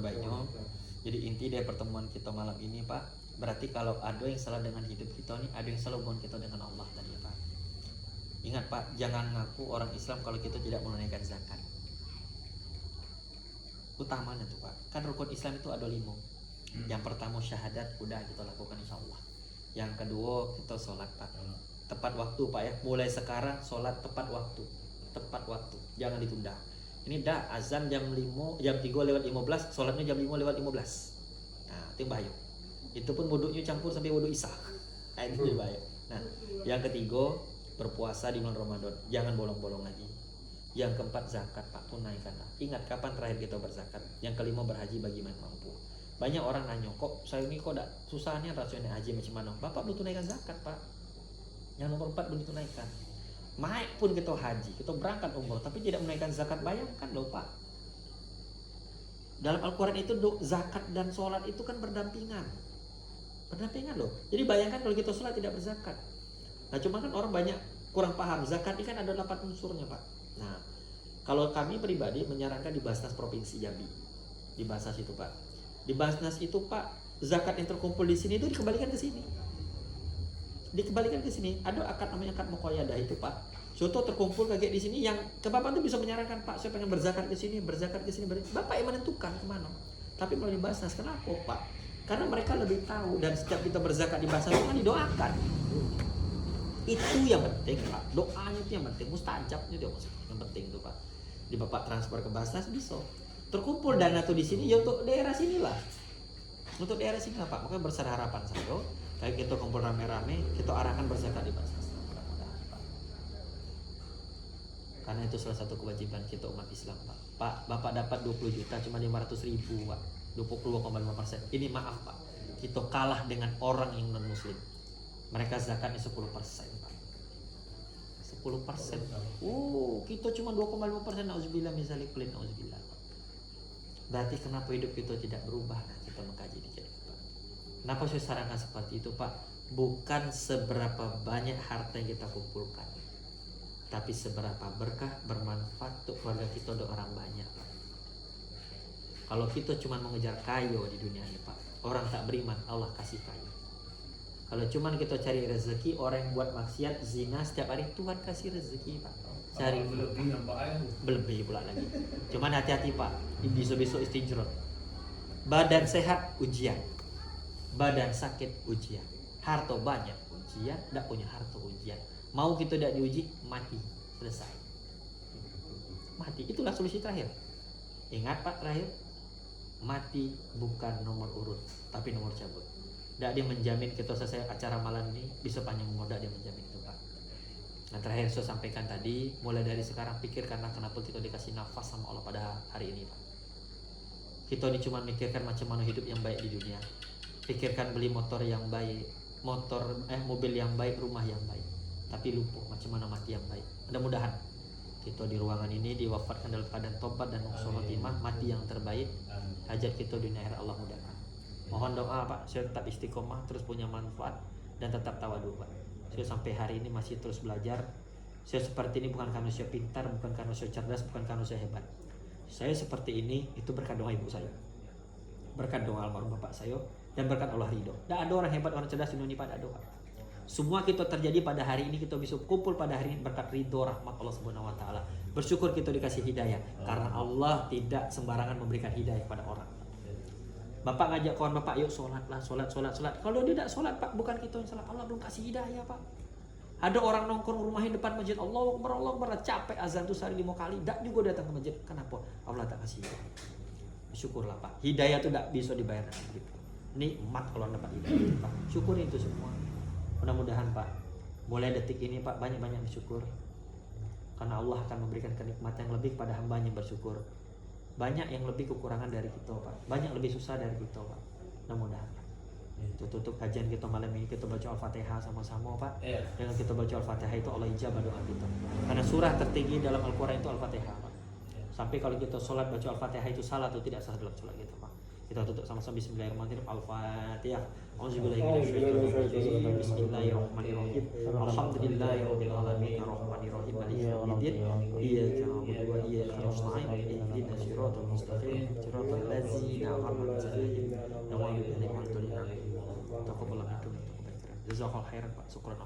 baiknya. Jadi inti dari pertemuan kita malam ini Pak, berarti kalau ada yang salah dengan hidup kita nih, ada yang salah hubungan kita dengan Allah tadi Pak. Ingat Pak, jangan ngaku orang Islam kalau kita tidak menunaikan zakat. Utamanya tuh Pak, kan rukun Islam itu ada 5. Yang pertama syahadat, udah kita lakukan insya Allah. Yang kedua kita sholat Pak, tepat waktu Pak ya. Mulai sekarang sholat tepat waktu, jangan ditunda. Ini dah azan jam 3:15, sholatnya jam 5:15. Nah, itu bahaya. Itu pun wudhunya campur sampai wudhu isya. Nah, itu bahaya. Nah, yang ketiga berpuasa di bulan Ramadan, jangan bolong-bolong lagi. Yang keempat zakat Pak, tunaikanlah. Ingat kapan terakhir kita berzakat. Yang kelima berhaji bagi man mampu. Banyak orang nanya, kok saya ini kok susahnya rasanya haji macam mana? Bapak belum tunaikan zakat Pak. Yang nomor 4 belum ditunaikan. Naik pun kita haji, kita berangkat umroh, tapi tidak menaikkan zakat, bayangkan loh Pak. Dalam Al-Quran itu zakat dan sholat itu kan berdampingan loh. Jadi bayangkan kalau kita sholat tidak berzakat. Nah cuma kan orang banyak kurang paham, zakat ini kan ada 8 unsurnya Pak. Nah kalau kami pribadi menyarankan di Basnas Provinsi Jambi, di Basnas itu Pak, di Basnas itu Pak, zakat yang terkumpul di sini itu dikembalikan ke sini. Ada akad namanya akad muqayyadah itu Pak. Contoh terkumpul kayak di sini, yang ke Bapak tuh bisa menyarankan Pak, saya pengen berzakat ke sini. Bapak yang menentukan kemana. Tapi melalui Basnas, kenapa Pak? Karena mereka lebih tahu, dan setiap kita berzakat di Basnas itu kan didoakan. Itu yang penting Pak. Doanya itu yang penting, mustajabnya itu yang penting tuh Pak. Di Bapak transfer ke Basnas bisa. Terkumpul dana tuh di sini ya untuk daerah sinilah. Untuk daerah sini Pak. Makanya besar harapan saya. Kayak kita kumpul rame-rame, kita arahkan berzakat di Basnas. Mudah-mudahan Pak. Karena itu salah satu kewajiban kita umat Islam Pak. Pak, Bapak dapat 20 juta cuma 500.000 Pak. 22,5%. Ini maaf Pak, kita kalah dengan orang yang non muslim. Mereka zakatnya 10% Pak. 10%. Kita cuma 2,5%. Nauzubillah min dzalik, nauzubillah. Berarti kenapa hidup kita tidak berubah? Nah, kita mengkaji dikit. Kenapa saya sarankan seperti itu Pak? Bukan seberapa banyak harta yang kita kumpulkan, tapi seberapa berkah bermanfaat untuk keluarga kita dan orang banyak Pak. Kalau kita cuma mengejar kaya di dunia ini Pak, orang tak beriman Allah kasih kaya. Kalau cuma kita cari rezeki, orang yang buat maksiat, zina setiap hari, Tuhan kasih rezeki Pak. Cari berlebih pula lagi. Cuman hati-hati Pak, besok-besok istijrot. Badan sehat ujian, badan sakit ujian, harta banyak ujian, tidak punya harta ujian. Mau kita tidak diuji, mati, selesai. Mati, itulah solusi terakhir. Ingat Pak, terakhir, mati bukan nomor urut, tapi nomor cabut. Tidak dia menjamin kita selesai acara malam ini bisa panjang umur, tidak dia menjamin itu Pak. Nah terakhir saya sampaikan tadi, mulai dari sekarang pikirkanlah kenapa kita dikasih nafas sama Allah pada hari ini Pak. Kita ini cuma mikirkan macam mana hidup yang baik di dunia. Pikirkan beli motor yang baik, mobil yang baik, rumah yang baik. Tapi lupa macam mana mati yang baik. Mudah-mudahan kita di ruangan ini diwafatkan dalam keadaan tobat dan husnul khotimah, mati yang terbaik. Hajat kita dunia akhirat Allah mudahkan. Mohon doa Pak, saya tetap istiqomah, terus punya manfaat dan tetap tawadu Pak. Saya sampai hari ini masih terus belajar. Saya seperti ini bukan karena saya pintar, bukan karena saya cerdas, bukan karena saya hebat. Saya seperti ini itu berkat doa ibu saya, berkat doa almarhum bapak saya, dan berkat Allah ridho. Tidak ada orang hebat, orang cerdas di dunia pada doa. Semua kita terjadi pada hari ini, kita bisa kumpul pada hari ini berkat ridho rahmat Allah Subhanahu wa taala. Bersyukur kita dikasih hidayah, karena Allah tidak sembarangan memberikan hidayah pada orang. Bapak ngajak kawan Bapak, yuk sholatlah, sholat. Kalau dia tidak sholat Pak, bukan kita yang salah, Allah belum kasih hidayah Pak. Ada orang nongkrong rumahnya depan masjid, Allahu Akbar, capek azan tuh sehari 5 kali, tidak juga datang ke masjid. Kenapa? Allah tak kasih hidayah. Syukurlah Pak, hidayah itu tidak bisa dibayar dengan duit. Nikmat kalau dapat hidayah Pak. Syukurin itu semua. Mudah-mudahan Pak, mulai detik ini Pak, banyak-banyak bersyukur. Karena Allah akan memberikan kenikmatan yang lebih pada hambanya yang bersyukur. Banyak yang lebih kekurangan dari kita Pak, banyak lebih susah dari kita Pak. Mudah-mudahan itu tutup kajian kita malam ini, kita baca Al-Fatihah sama-sama Pak. Dengan kita baca Al-Fatihah itu Allah ijabah doa kita. Karena surah tertinggi dalam Al-Quran itu Al-Fatihah Pak. Sampai kalau kita sholat baca Al-Fatihah itu salah atau tidak salah dalam sholat kita Pak. Kita tutup sama-sama bismillahirrahmanirrahim. Al-Fatihah. Auzubillahi Bismillahirrahmanirrahim. Alhamdulillahirabbil alamin arrahmanirrahim maliki yaumiddin. Iyyaka na'budu wa iyyaka nasta'in. Ihdinas siratal mustaqim. Siratal ladzina an'amta 'alaihim ghairil maghdubi 'alaihim waladdallin. Taqabbalallahu minkum. Jazakallahu khairan Pak. Syukran.